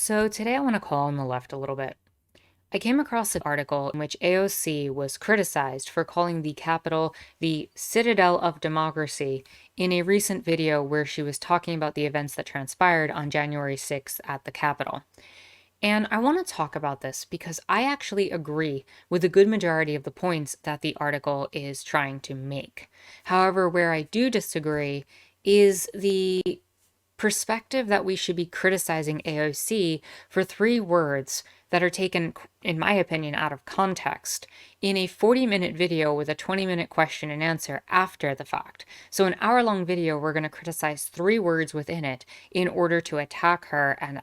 So today I want to call on the left a little bit. I came across an article in which AOC was criticized for calling the Capitol the Citadel of Democracy in a recent video where she was talking about the events that transpired on January 6th at the Capitol. And I want to talk about this because I actually agree with a good majority of the points that the article is trying to make. However, where I do disagree is the perspective that we should be criticizing AOC for three words that are taken, in my opinion, out of context in a 40-minute video with a 20-minute question and answer after the fact. So an hour-long video, we're going to criticize three words within it in order to attack her, and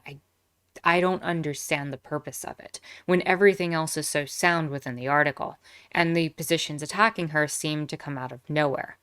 I don't understand the purpose of it when everything else is so sound within the article, and the positions attacking her seem to come out of nowhere.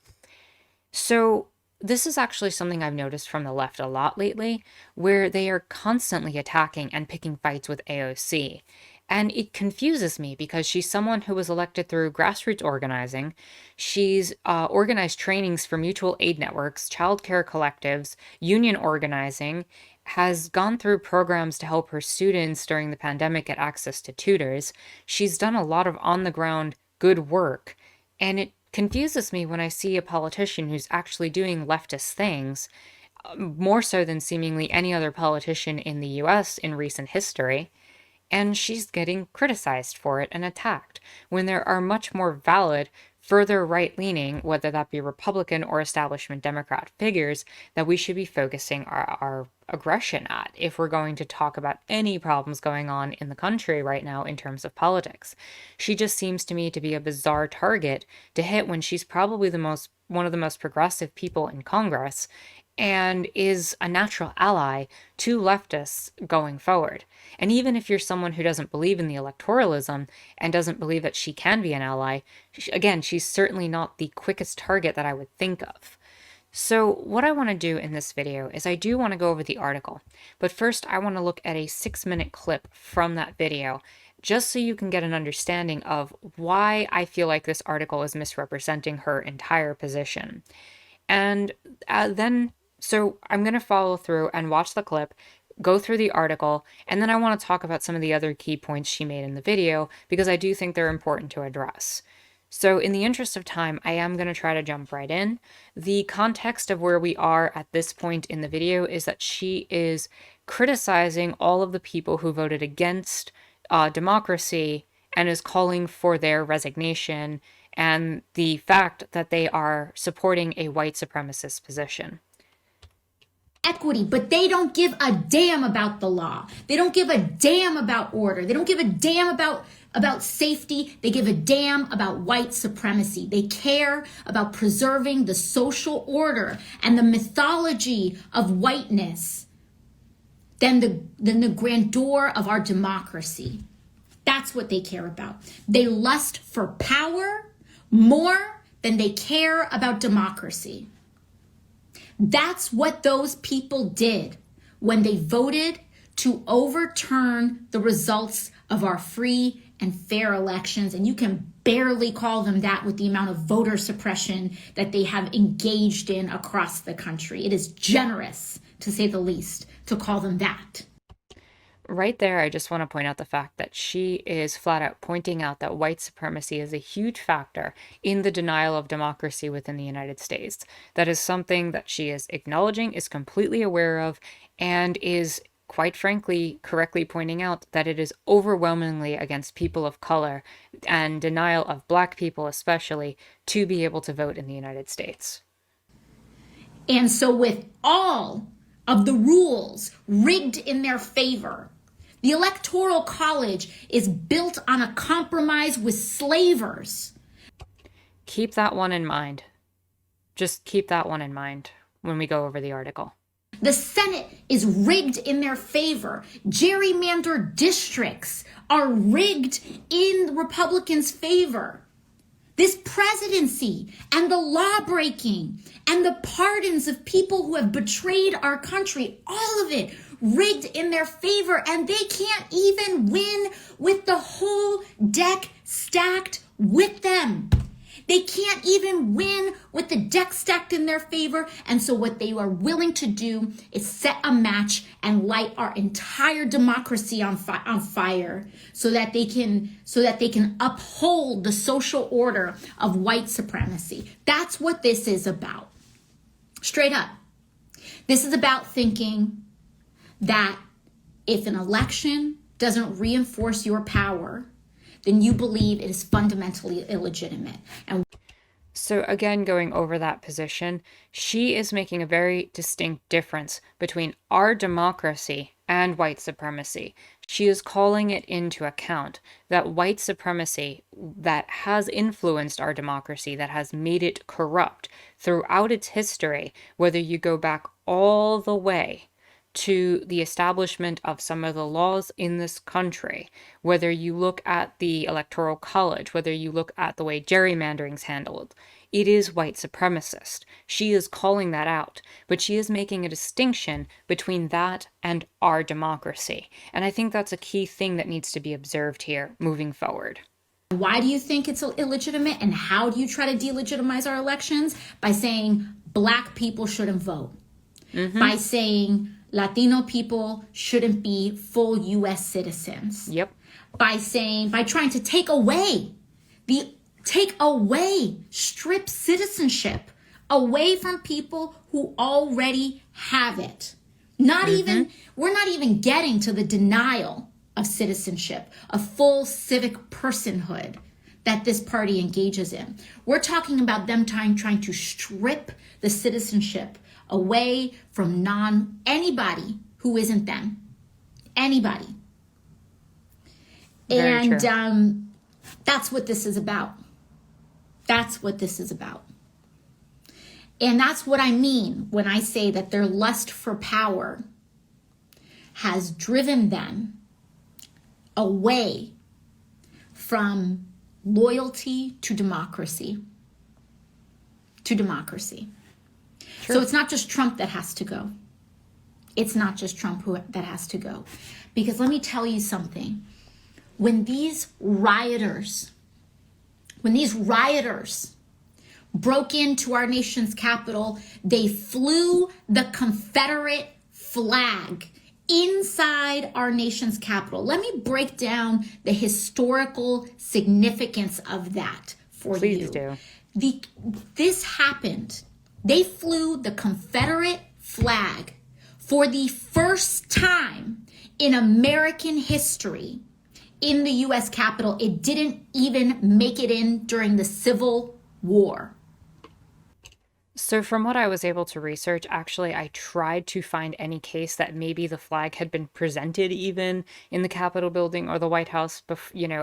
So this is actually something I've noticed from the left a lot lately, where they are constantly attacking and picking fights with AOC. And it confuses me because she's someone who was elected through grassroots organizing. She's organized trainings for mutual aid networks, childcare collectives, union organizing, has gone through programs to help her students during the pandemic get access to tutors. She's done a lot of on-the-ground good work, and it confuses me when I see a politician who's actually doing leftist things, more so than seemingly any other politician in the US in recent history, and she's getting criticized for it and attacked, when there are much more valid, further right-leaning, whether that be Republican or establishment Democrat figures, that we should be focusing our aggression at if we're going to talk about any problems going on in the country right now in terms of politics. She just seems to me to be a bizarre target to hit when she's probably one of the most progressive people in Congress and is a natural ally to leftists going forward. And even if you're someone who doesn't believe in the electoralism and doesn't believe that she can be an ally, again, she's certainly not the quickest target that I would think of. So what I want to do in this video is I do want to go over the article, but first I want to look at a 6-minute clip from that video, just so you can get an understanding of why I feel like this article is misrepresenting her entire position. And so I'm going to follow through and watch the clip, go through the article, and then I want to talk about some of the other key points she made in the video because I do think they're important to address. So in the interest of time, I am going to try to jump right in. The context of where we are at this point in the video is that she is criticizing all of the people who voted against democracy and is calling for their resignation and the fact that they are supporting a white supremacist position. Equity, but they don't give a damn about the law. They don't give a damn about order. They don't give a damn about safety. They give a damn about white supremacy. They care about preserving the social order and the mythology of whiteness than the grandeur of our democracy. That's what they care about. They lust for power more than they care about democracy. That's what those people did when they voted to overturn the results of our free and fair elections. And you can barely call them that with the amount of voter suppression that they have engaged in across the country. It is generous, to say the least, to call them that. Right there, I just want to point out the fact that she is flat out pointing out that white supremacy is a huge factor in the denial of democracy within the United States. That is something that she is acknowledging, is completely aware of, and is, quite frankly, correctly pointing out that it is overwhelmingly against people of color and denial of Black people especially to be able to vote in the United States. And so with all of the rules rigged in their favor, the Electoral College is built on a compromise with slavers. Keep that one in mind. Just keep that one in mind when we go over the article. The Senate is rigged in their favor. Gerrymandered districts are rigged in the Republicans' favor. This presidency and the law breaking and the pardons of people who have betrayed our country, all of it rigged in their favor, and they can't even win with the whole deck stacked with them. They can't even win with the deck stacked in their favor. And so what they are willing to do is set a match and light our entire democracy on fire so that they can uphold the social order of white supremacy. That's what this is about. Straight up. This is about thinking that if an election doesn't reinforce your power, then you believe it is fundamentally illegitimate. And so again, going over that position, she is making a very distinct difference between our democracy and white supremacy. She is calling it into account that white supremacy that has influenced our democracy, that has made it corrupt throughout its history, whether you go back all the way to the establishment of some of the laws in this country, whether you look at the Electoral College, whether you look at the way gerrymandering's handled, it is white supremacist. She is calling that out, but she is making a distinction between that and our democracy. And I think that's a key thing that needs to be observed here moving forward. why do you think it's illegitimate, and how do you try to delegitimize our elections? By saying Black people shouldn't vote. By saying Latino people shouldn't be full U.S. citizens. Yep. By trying to strip citizenship away from people who already have it. We're not even getting to the denial of citizenship, a full civic personhood that this party engages in. We're talking about them trying to strip the citizenship away from anybody who isn't them. Anybody. Very and true. That's what this is about. That's what this is about. And that's what I mean when I say that their lust for power has driven them away from loyalty to democracy. To democracy. True. So it's not just Trump that has to go. It's not just Trump that has to go. Because let me tell you something. When these rioters broke into our nation's capital, they flew the Confederate flag inside our nation's capital. Let me break down the historical significance of that for you. Please do. This happened. They flew the Confederate flag for the first time in American history in the U.S. Capitol. It didn't even make it in during the Civil War. So from what I was able to research, actually, I tried to find any case that maybe the flag had been presented even in the Capitol building or the White House,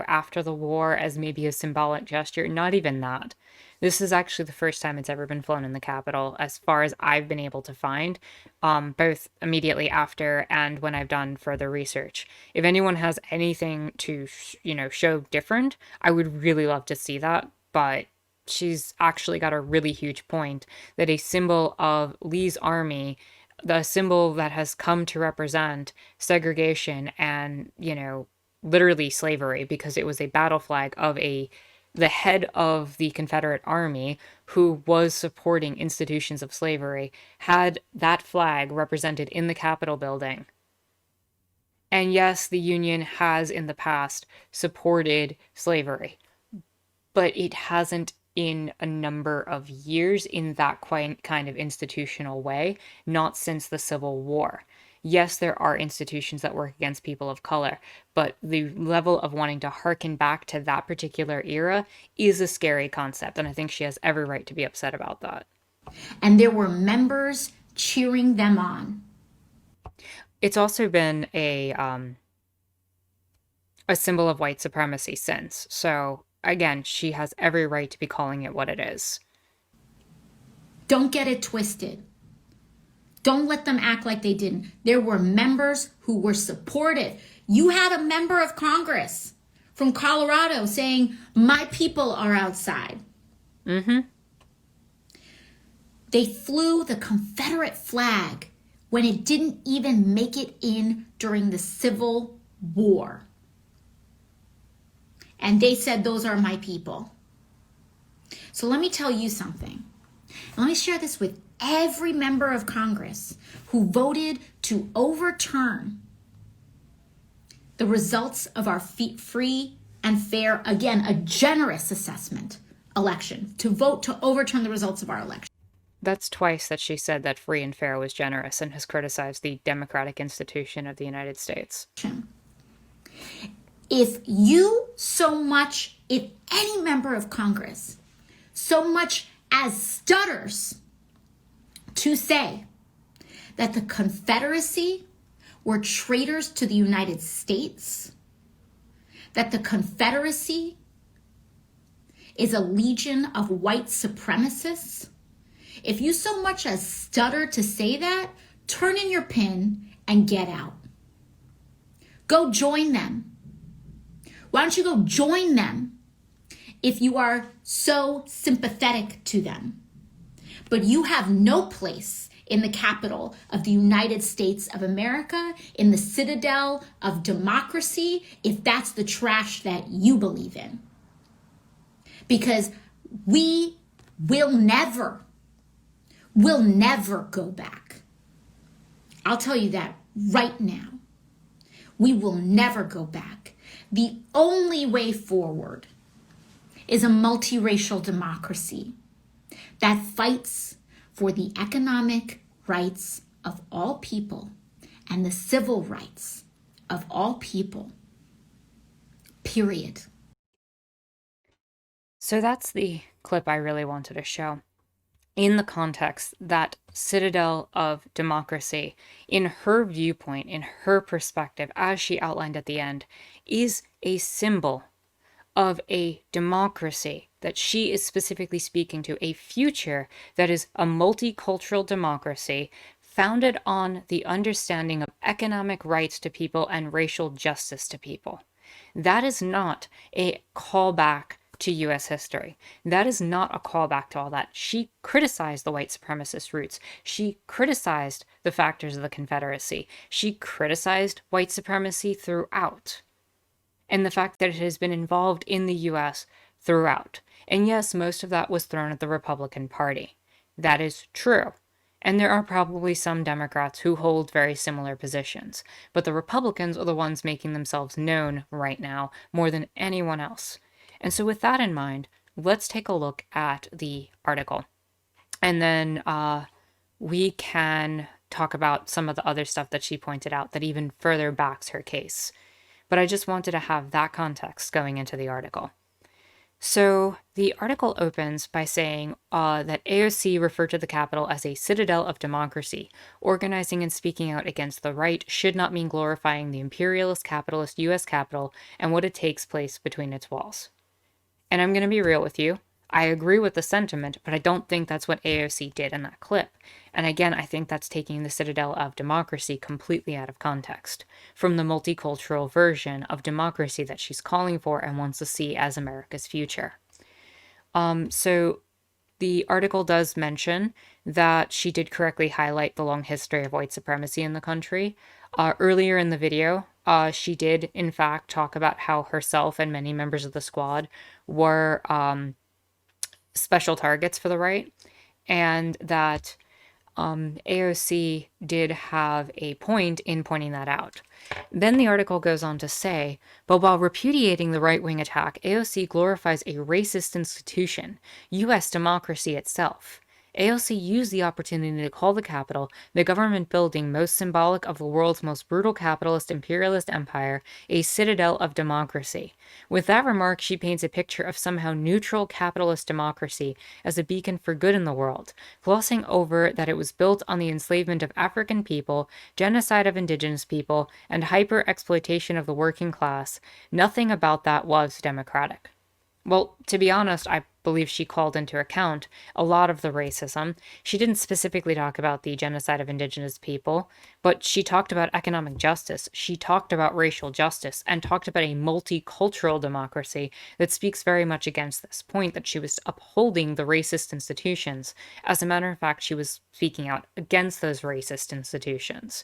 after the war as maybe a symbolic gesture. Not even that. This is actually the first time it's ever been flown in the Capitol, as far as I've been able to find, both immediately after and when I've done further research. If anyone has anything to, show different, I would really love to see that, but she's actually got a really huge point that a symbol of Lee's army, the symbol that has come to represent segregation and, literally slavery, because it was a battle flag of the head of the Confederate Army who was supporting institutions of slavery, had that flag represented in the Capitol building. And yes, the Union has in the past supported slavery, but it hasn't in a number of years in that kind of institutional way, not since the Civil War. Yes, there are institutions that work against people of color, but the level of wanting to harken back to that particular era is a scary concept, and I think she has every right to be upset about that. And there were members cheering them on. It's also been a symbol of white supremacy since, so again, she has every right to be calling it what it is. Don't get it twisted. Don't let them act like they didn't. There were members who were supportive. You had a member of Congress from Colorado saying, "My people are outside." They flew the Confederate flag when it didn't even make it in during the Civil War. And they said, "Those are my people." So let me tell you something. And let me share this with every member of Congress who voted to overturn the results of our free and fair, again, a generous assessment election, to vote to overturn the results of our election. That's twice that she said that free and fair was generous and has criticized the democratic institution of the United States. If any member of Congress so much as stutters to say that the Confederacy were traitors to the United States, that the Confederacy is a legion of white supremacists, if you so much as stutter to say that, turn in your pin and get out. Go join them. Why don't you go join them if you are so sympathetic to them? But you have no place in the capital of the United States of America, in the Citadel of Democracy, if that's the trash that you believe in. Because we will never go back. I'll tell you that right now. We will never go back. The only way forward is a multiracial democracy that fights for the economic rights of all people and the civil rights of all people. Period. So that's the clip I really wanted to show. In the context that Citadel of Democracy, in her viewpoint, in her perspective, as she outlined at the end, is a symbol of a democracy that she is specifically speaking to, a future that is a multicultural democracy founded on the understanding of economic rights to people and racial justice to people. That is not a callback to U.S. history. That is not a callback to all that. She criticized the white supremacist roots. She criticized the factors of the Confederacy. She criticized white supremacy throughout, and the fact that it has been involved in the U.S. throughout. And yes, most of that was thrown at the Republican Party. That is true. And there are probably some Democrats who hold very similar positions. But the Republicans are the ones making themselves known right now more than anyone else. And so with that in mind, let's take a look at the article. And then we can talk about some of the other stuff that she pointed out that even further backs her case. But I just wanted to have that context going into the article. So the article opens by saying that AOC referred to the Capitol as a citadel of democracy. Organizing and speaking out against the right should not mean glorifying the imperialist capitalist U.S. Capitol and what it takes place between its walls. And I'm going to be real with you. I agree with the sentiment, but I don't think that's what AOC did in that clip. And again, I think that's taking the Citadel of Democracy completely out of context from the multicultural version of democracy that she's calling for and wants to see as America's future. So the article does mention that she did correctly highlight the long history of white supremacy in the country. Earlier in the video, she did, in fact, talk about how herself and many members of the squad were special targets for the right, and that AOC did have a point in pointing that out. Then the article goes on to say, but while repudiating the right-wing attack, AOC glorifies a racist institution, U.S. democracy itself. AOC used the opportunity to call the Capitol, the government building most symbolic of the world's most brutal capitalist imperialist empire, a citadel of democracy. With that remark, she paints a picture of somehow neutral capitalist democracy as a beacon for good in the world, glossing over that it was built on the enslavement of African people, genocide of indigenous people, and hyper-exploitation of the working class. Nothing about that was democratic. Well, to be honest, I believe she called into account a lot of the racism. She didn't specifically talk about the genocide of indigenous people, but she talked about economic justice. She talked about racial justice and talked about a multicultural democracy that speaks very much against this point that she was upholding the racist institutions. As a matter of fact, she was speaking out against those racist institutions,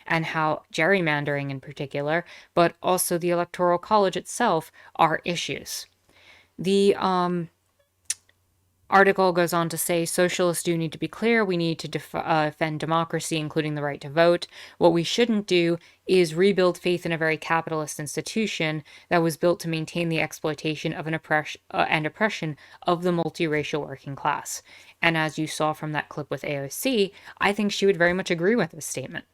and how gerrymandering in particular, but also the Electoral College itself, are issues. The Article goes on to say socialists do need to be clear. We need to defend democracy, including the right to vote. What we shouldn't do is rebuild faith in a very capitalist institution that was built to maintain the exploitation of and oppression of the multiracial working class. And as you saw from that clip with AOC, I think she would very much agree with this statement,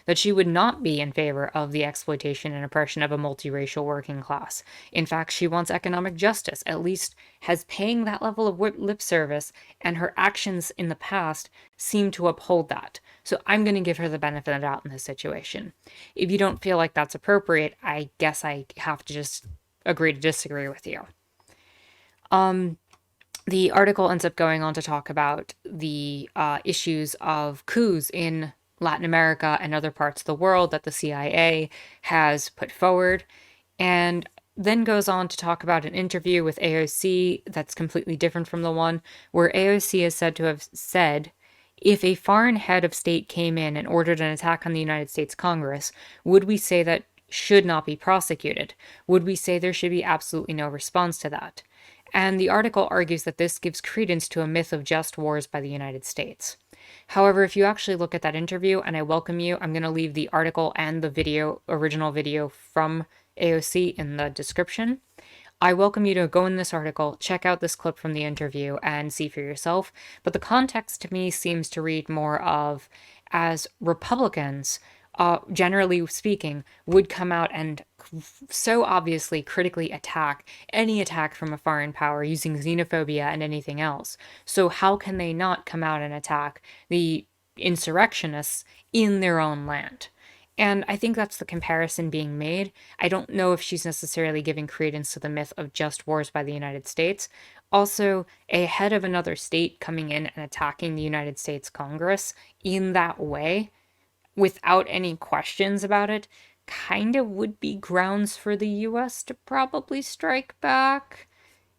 that she would not be in favor of the exploitation and oppression of a multiracial working class. In fact, she wants economic justice, at least has paying that level of lip service, and her actions in the past seem to uphold that. So I'm going to give her the benefit of the doubt in this situation. If you don't feel like that's appropriate, I guess I have to just agree to disagree with you. The article ends up going on to talk about the issues of coups in Latin America and other parts of the world that the CIA has put forward, and then goes on to talk about an interview with AOC that's completely different from the one where AOC is said to have said, if a foreign head of state came in and ordered an attack on the United States Congress, would we say that should not be prosecuted? Would we say there should be absolutely no response to that? And the article argues that this gives credence to a myth of just wars by the United States. However, if you actually look at that interview, and I welcome you, I'm going to leave the article and the original video from AOC in the description. I welcome you to go in this article, check out this clip from the interview, and see for yourself. But the context to me seems to read more of as Republicans, generally speaking, would come out and so obviously critically attack any attack from a foreign power using xenophobia and anything else. So how can they not come out and attack the insurrectionists in their own land? And I think that's the comparison being made. I don't know if she's necessarily giving credence to the myth of just wars by the United States. Also, a head of another state coming in and attacking the United States Congress in that way, without any questions about it, kind of would be grounds for the US to probably strike back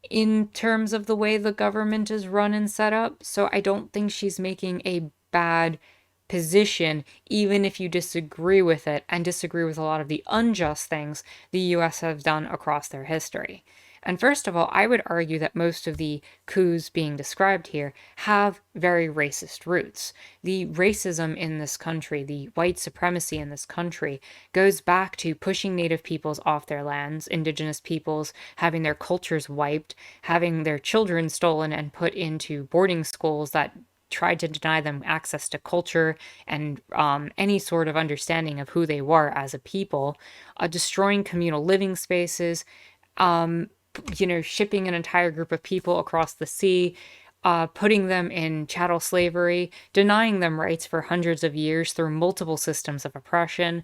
in terms of the way the government is run and set up. So I don't think she's making a bad position, even if you disagree with it and disagree with a lot of the unjust things the US have done across their history. And first of all, I would argue that most of the coups being described here have very racist roots. The racism in this country, the white supremacy in this country, goes back to pushing Native peoples off their lands, Indigenous peoples having their cultures wiped, having their children stolen and put into boarding schools that tried to deny them access to culture and any sort of understanding of who they were as a people, destroying communal living spaces, shipping an entire group of people across the sea, putting them in chattel slavery, denying them rights for hundreds of years through multiple systems of oppression,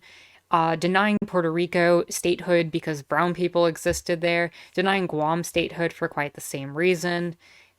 denying Puerto Rico statehood because brown people existed there, denying Guam statehood for quite the same reason.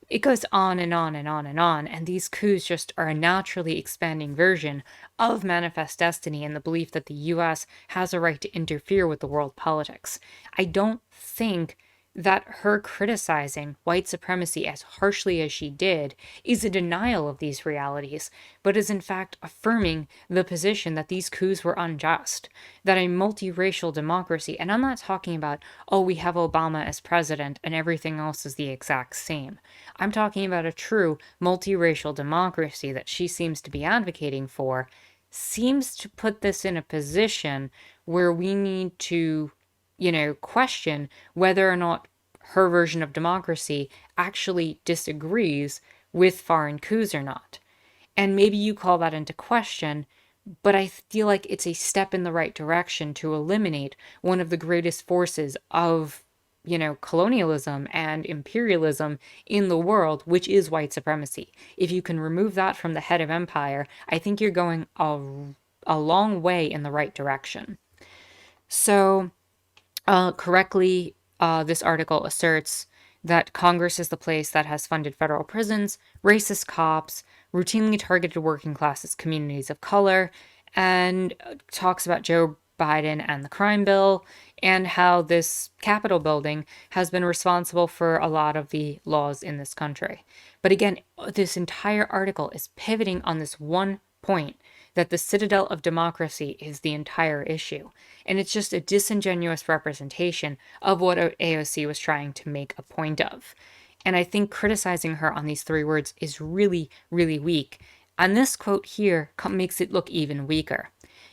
It goes on and on and on and on, and these coups just are a naturally expanding version of manifest destiny and the belief that the US has a right to interfere with the world politics. I don't think that her criticizing white supremacy as harshly as she did is a denial of these realities, but is in fact affirming the position that these coups were unjust, that a multiracial democracy, and I'm not talking about, oh, we have Obama as president and everything else is the exact same. I'm talking about a true multiracial democracy that she seems to be advocating for, seems to put this in a position where we need to question whether or not her version of democracy actually disagrees with foreign coups or not. And maybe you call that into question, but I feel like it's a step in the right direction to eliminate one of the greatest forces of, colonialism and imperialism in the world, which is white supremacy. If you can remove that from the head of empire, I think you're going a long way in the right direction. So, correctly, this article asserts that Congress is the place that has funded federal prisons, racist cops, routinely targeted working classes, communities of color, and talks about Joe Biden and the crime bill, and how this Capitol building has been responsible for a lot of the laws in this country. But again, this entire article is pivoting on this one point, that the Citadel of Democracy is the entire issue. And it's just a disingenuous representation of what AOC was trying to make a point of. And I think criticizing her on these three words is really, really weak. And this quote here makes it look even weaker.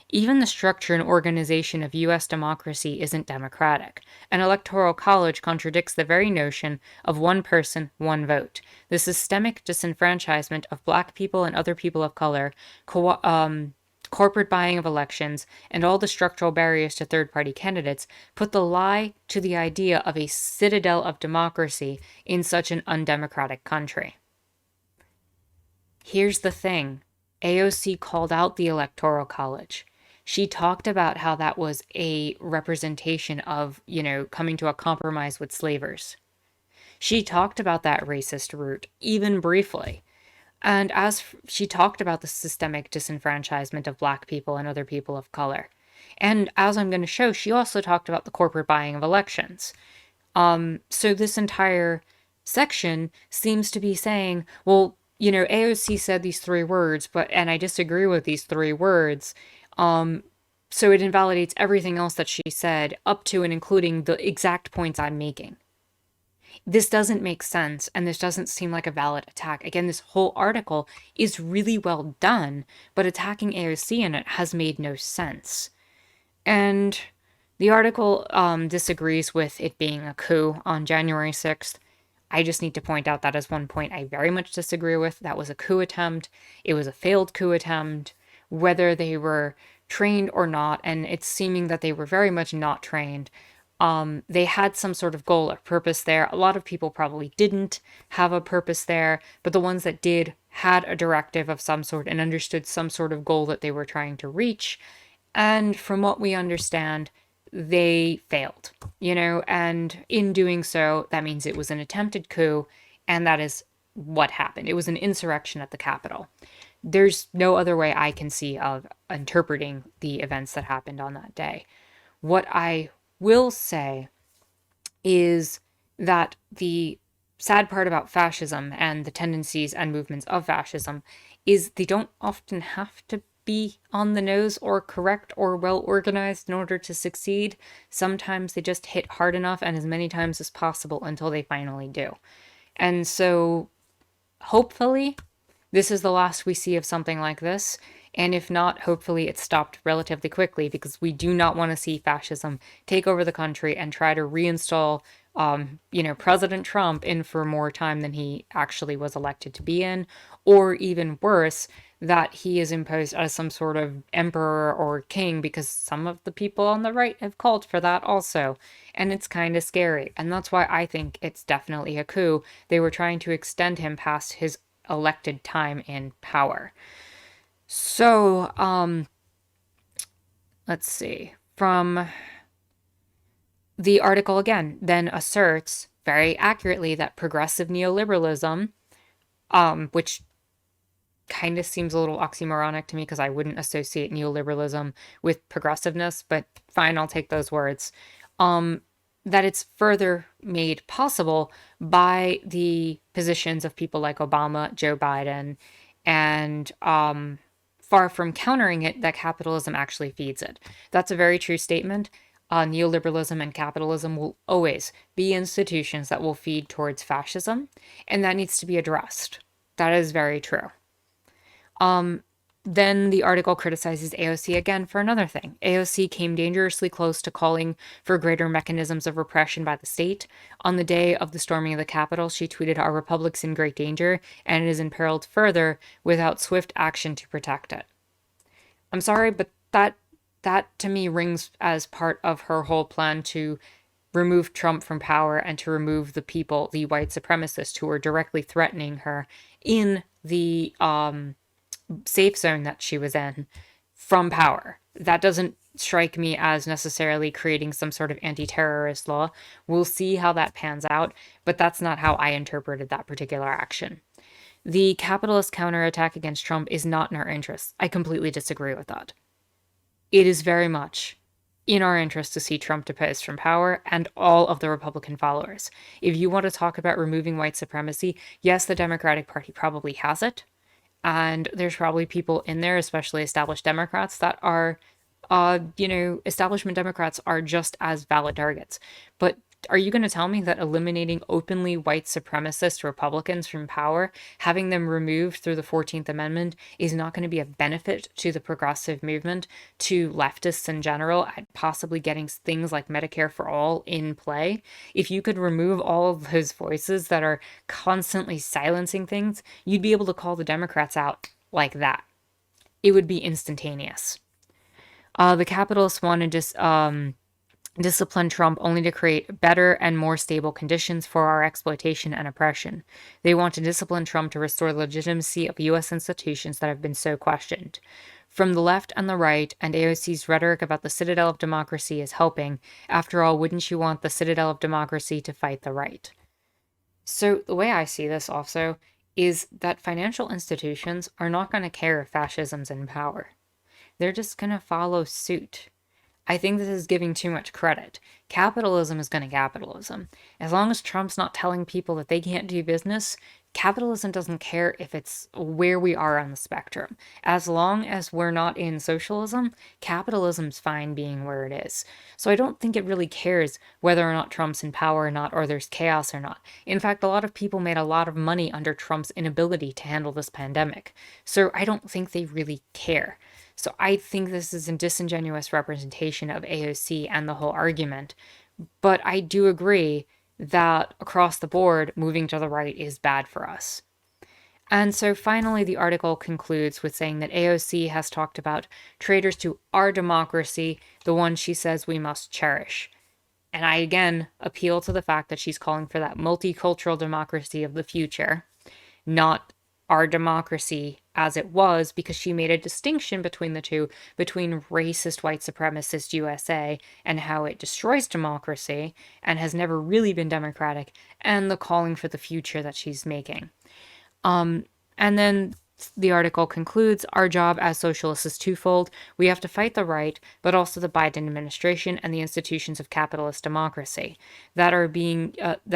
Even the structure and organization of US democracy isn't democratic. An electoral college contradicts the very notion of one person, one vote. The systemic disenfranchisement of Black people and other people of color, corporate buying of elections, and all the structural barriers to third party candidates put the lie to the idea of a citadel of democracy in such an undemocratic country. Here's the thing: AOC called out the Electoral College. She talked about how that was a representation of, coming to a compromise with slavers. She talked about that racist root, even briefly. And as she talked about the systemic disenfranchisement of Black people and other people of color. And as I'm going to show, she also talked about the corporate buying of elections. So this entire section seems to be saying, well, AOC said these three words, and I disagree with these three words. So it invalidates everything else that she said, up to and including the exact points I'm making. This doesn't make sense, and this doesn't seem like a valid attack. Again, this whole article is really well done, but attacking AOC in it has made no sense. And the article disagrees with it being a coup on January 6th. I just need to point out that as one point I very much disagree with. That was a coup attempt. It was a failed coup attempt, whether they were trained or not, and it's seeming that they were very much not trained. They had some sort of goal or purpose there. A lot of people probably didn't have a purpose there, but the ones that did had a directive of some sort and understood some sort of goal that they were trying to reach. And from what we understand, they failed, and in doing so, that means it was an attempted coup, and that is what happened. It was an insurrection at the Capitol. There's no other way I can see of interpreting the events that happened on that day. What I will say is that the sad part about fascism and the tendencies and movements of fascism is they don't often have to be on the nose or correct or well organized in order to succeed. Sometimes they just hit hard enough and as many times as possible until they finally do. And so hopefully this is the last we see of something like this. And if not, hopefully it's stopped relatively quickly, because we do not want to see fascism take over the country and try to reinstall, President Trump in for more time than he actually was elected to be in, or even worse, that he is imposed as some sort of emperor or king, because some of the people on the right have called for that also. And it's kind of scary. And that's why I think it's definitely a coup. They were trying to extend him past his elected time in power. So, let's see. From the article again, then asserts very accurately that progressive neoliberalism, which kind of seems a little oxymoronic to me because I wouldn't associate neoliberalism with progressiveness, but fine, I'll take those words. That it's further made possible by the positions of people like Obama, Joe Biden, and far from countering it, that capitalism actually feeds it. That's a very true statement. Neoliberalism and capitalism will always be institutions that will feed towards fascism, and that needs to be addressed. That is very true. Then the article criticizes AOC again for another thing. AOC came dangerously close to calling for greater mechanisms of repression by the state. On the day of the storming of the Capitol, she tweeted, "Our republic's in great danger, and it is imperiled further without swift action to protect it." I'm sorry, but that to me rings as part of her whole plan to remove Trump from power and to remove the people, the white supremacists who are directly threatening her in the safe zone that she was in, from power. That doesn't strike me as necessarily creating some sort of anti-terrorist law. We'll see how that pans out, but that's not how I interpreted that particular action. The capitalist counterattack against Trump is not in our interests. I completely disagree with that. It is very much in our interest to see Trump deposed from power and all of the Republican followers. If you want to talk about removing white supremacy, yes, the Democratic Party probably has it. And there's probably people in there, especially established Democrats, that are, establishment Democrats are just as valid targets. But Are you going to tell me that eliminating openly white supremacist Republicans from power, having them removed through the 14th Amendment, is not going to be a benefit to the progressive movement, to leftists in general, and possibly getting things like Medicare for all in play? If you could remove all of those voices that are constantly silencing things, you'd be able to call the Democrats out like that. It would be instantaneous. The capitalists want to just discipline Trump only to create better and more stable conditions for our exploitation and oppression. They want to discipline Trump to restore the legitimacy of U.S. institutions that have been so questioned. From the left and the right, and AOC's rhetoric about the Citadel of Democracy is helping. After all, wouldn't you want the Citadel of Democracy to fight the right? So the way I see this also is that financial institutions are not going to care if fascism's in power. They're just going to follow suit. I think this is giving too much credit. Capitalism is going to capitalism. As long as Trump's not telling people that they can't do business, capitalism doesn't care if it's where we are on the spectrum. As long as we're not in socialism, capitalism's fine being where it is. So I don't think it really cares whether or not Trump's in power or not, or there's chaos or not. In fact, a lot of people made a lot of money under Trump's inability to handle this pandemic. So I don't think they really care. So I think this is a disingenuous representation of AOC and the whole argument. But I do agree that across the board, moving to the right is bad for us. And so finally, the article concludes with saying that AOC has talked about traitors to our democracy, the one she says we must cherish. And I again appeal to the fact that she's calling for that multicultural democracy of the future, not our democracy as it was, because she made a distinction between the two, between racist white supremacist USA and how it destroys democracy and has never really been democratic, and the calling for the future that she's making. And then the article concludes, our job as socialists is twofold. We have to fight the right, but also the Biden administration and the institutions of capitalist democracy that are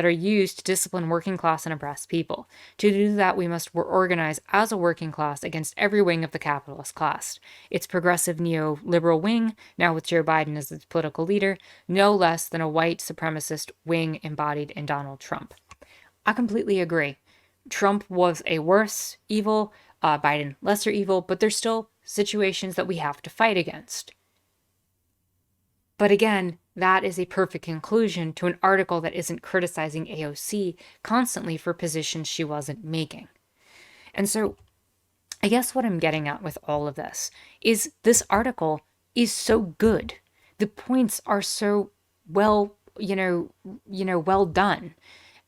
used to discipline working class and oppressed people. To do that, we must organize as a working class against every wing of the capitalist class. Its progressive neoliberal wing, now with Joe Biden as its political leader, no less than a white supremacist wing embodied in Donald Trump. I completely agree. Trump was a worse evil, Biden lesser evil, but there's still situations that we have to fight against. But again, that is a perfect conclusion to an article that isn't criticizing AOC constantly for positions she wasn't making. And so I guess what I'm getting at with all of this is this article is so good. The points are so well, well done.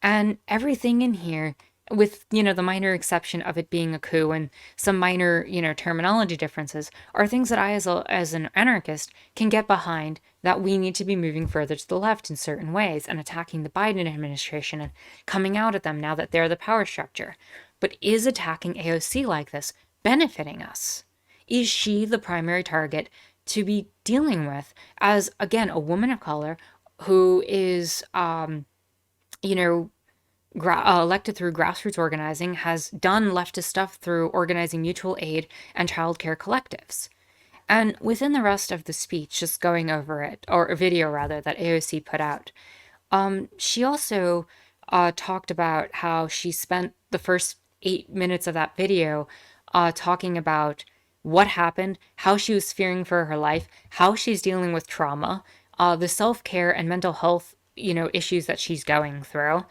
And everything in here, with, the minor exception of it being a coup and some minor, terminology differences, are things that I, as an anarchist, can get behind, that we need to be moving further to the left in certain ways and attacking the Biden administration and coming out at them now that they're the power structure. But is attacking AOC like this benefiting us? Is she the primary target to be dealing with as, again, a woman of color who is, elected through grassroots organizing, has done leftist stuff through organizing mutual aid and childcare collectives? And within the rest of the speech, just going over it, or a video rather, that AOC put out, she also talked about how she spent the first 8 minutes of that video talking about what happened, how she was fearing for her life, how she's dealing with trauma, the self-care and mental health, issues that she's going through.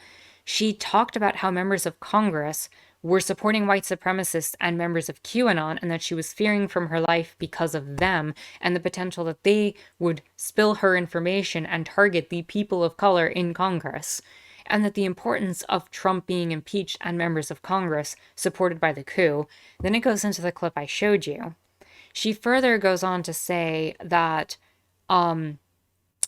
She talked about how members of Congress were supporting white supremacists and members of QAnon, and that she was fearing for her life because of them and the potential that they would spill her information and target the people of color in Congress, and that the importance of Trump being impeached and members of Congress supported by the coup. Then it goes into the clip I showed you. She further goes on to say that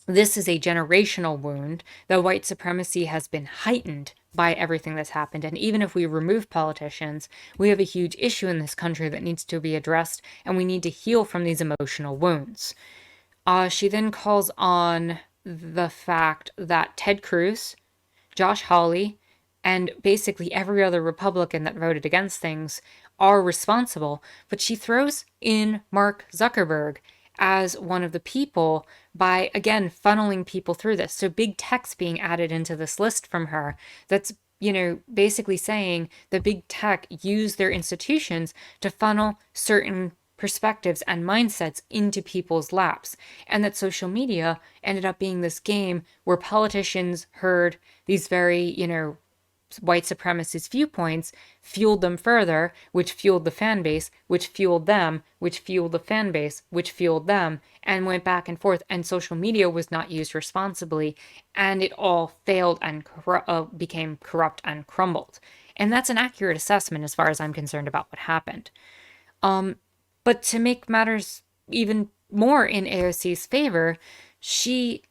this is a generational wound, that white supremacy has been heightened by everything that's happened. And even if we remove politicians, we have a huge issue in this country that needs to be addressed, and we need to heal from these emotional wounds. She then calls on the fact that Ted Cruz, Josh Hawley, and basically every other Republican that voted against things are responsible, but she throws in Mark Zuckerberg as one of the people by, again, funneling people through this. So big tech's being added into this list from her that's, basically saying that big tech use their institutions to funnel certain perspectives and mindsets into people's laps. And that social media ended up being this game where politicians heard these very, white supremacist viewpoints, fueled them further, which fueled the fan base, which fueled them, which fueled the fan base, which fueled them, and went back and forth. And social media was not used responsibly, and it all failed and became corrupt and crumbled. And that's an accurate assessment as far as I'm concerned about what happened. But to make matters even more in AOC's favor, she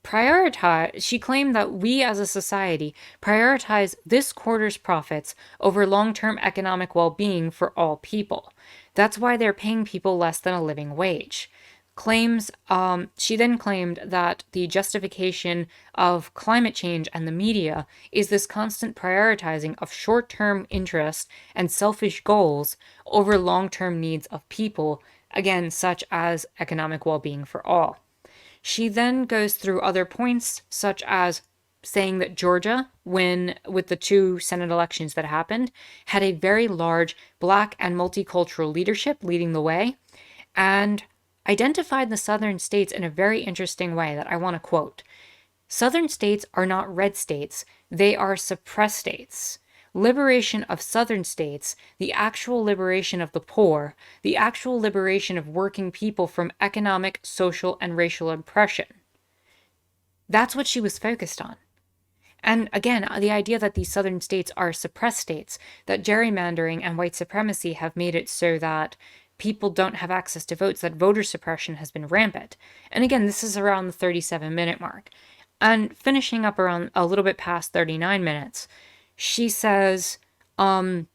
claimed that we as a society prioritize this quarter's profits over long-term economic well-being for all people. That's why they're paying people less than a living wage. She then claimed that the justification of climate change and the media is this constant prioritizing of short-term interest and selfish goals over long-term needs of people, again, such as economic well-being for all. She then goes through other points, such as saying that Georgia, with the 2 Senate elections that happened, had a very large Black and multicultural leadership leading the way, and identified the southern states in a very interesting way that I want to quote. Southern states are not red states, they are suppressed states. Liberation of southern states, the actual liberation of the poor, the actual liberation of working people from economic, social, and racial oppression. That's what she was focused on. And again, the idea that these southern states are suppressed states, that gerrymandering and white supremacy have made it so that people don't have access to votes, that voter suppression has been rampant. And again, this is around the 37-minute mark. And finishing up around a little bit past 39 minutes, she says, or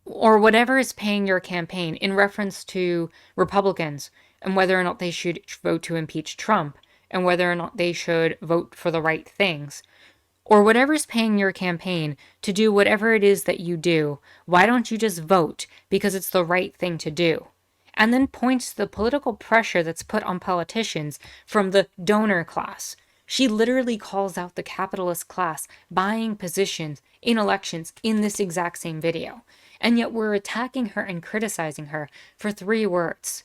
whatever is paying your campaign, in reference to Republicans and whether or not they should vote to impeach Trump and whether or not they should vote for the right things, or whatever's paying your campaign to do whatever it is that you do, why don't you just vote because it's the right thing to do? And then points to the political pressure that's put on politicians from the donor class. She literally calls out the capitalist class buying positions in elections in this exact same video. And yet we're attacking her and criticizing her for 3 words.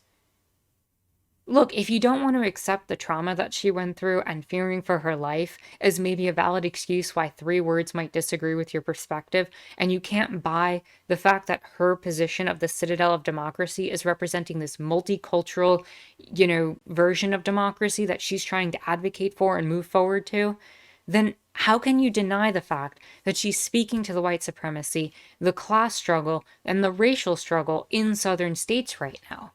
Look, if you don't want to accept the trauma that she went through and fearing for her life as maybe a valid excuse why 3 words might disagree with your perspective, and you can't buy the fact that her position of the Citadel of Democracy is representing this multicultural, version of democracy that she's trying to advocate for and move forward to, then how can you deny the fact that she's speaking to the white supremacy, the class struggle, and the racial struggle in southern states right now?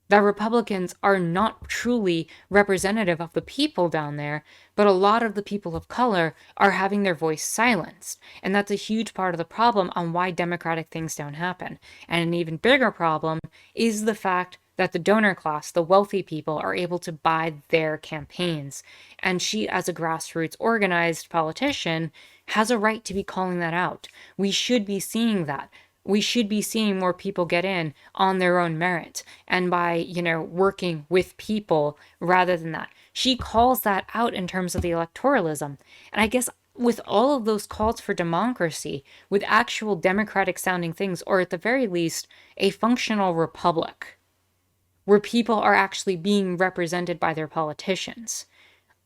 That Republicans are not truly representative of the people down there, but a lot of the people of color are having their voice silenced. And that's a huge part of the problem on why democratic things don't happen. And an even bigger problem is the fact that the donor class, the wealthy people, are able to buy their campaigns. And she, as a grassroots organized politician, has a right to be calling that out. We should be seeing that. We should be seeing more people get in on their own merit and by, working with people rather than that. She calls that out in terms of the electoralism. And I guess with all of those calls for democracy, with actual democratic sounding things, or at the very least, a functional republic where people are actually being represented by their politicians,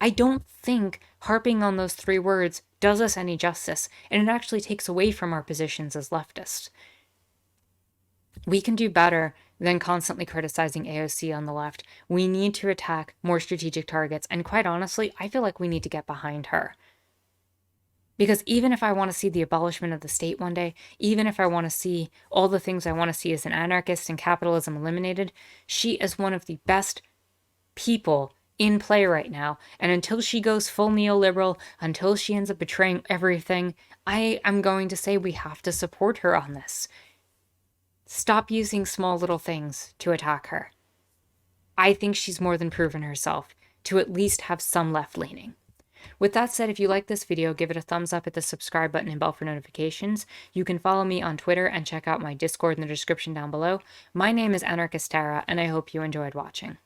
I don't think harping on those 3 words does us any justice, and it actually takes away from our positions as leftists. We can do better than constantly criticizing AOC on the left. We need to attack more strategic targets, and quite honestly, I feel like we need to get behind her. Because even if I want to see the abolishment of the state one day, even if I want to see all the things I want to see as an anarchist and capitalism eliminated, she is one of the best people in play right now. And until she goes full neoliberal, until she ends up betraying everything, I am going to say we have to support her on this. Stop using small little things to attack her. I think she's more than proven herself to at least have some left leaning. With that said, if you like this video, give it a thumbs up, hit the subscribe button and bell for notifications. You can follow me on Twitter and check out my Discord in the description down below. My name is Anarchist Tara, and I hope you enjoyed watching.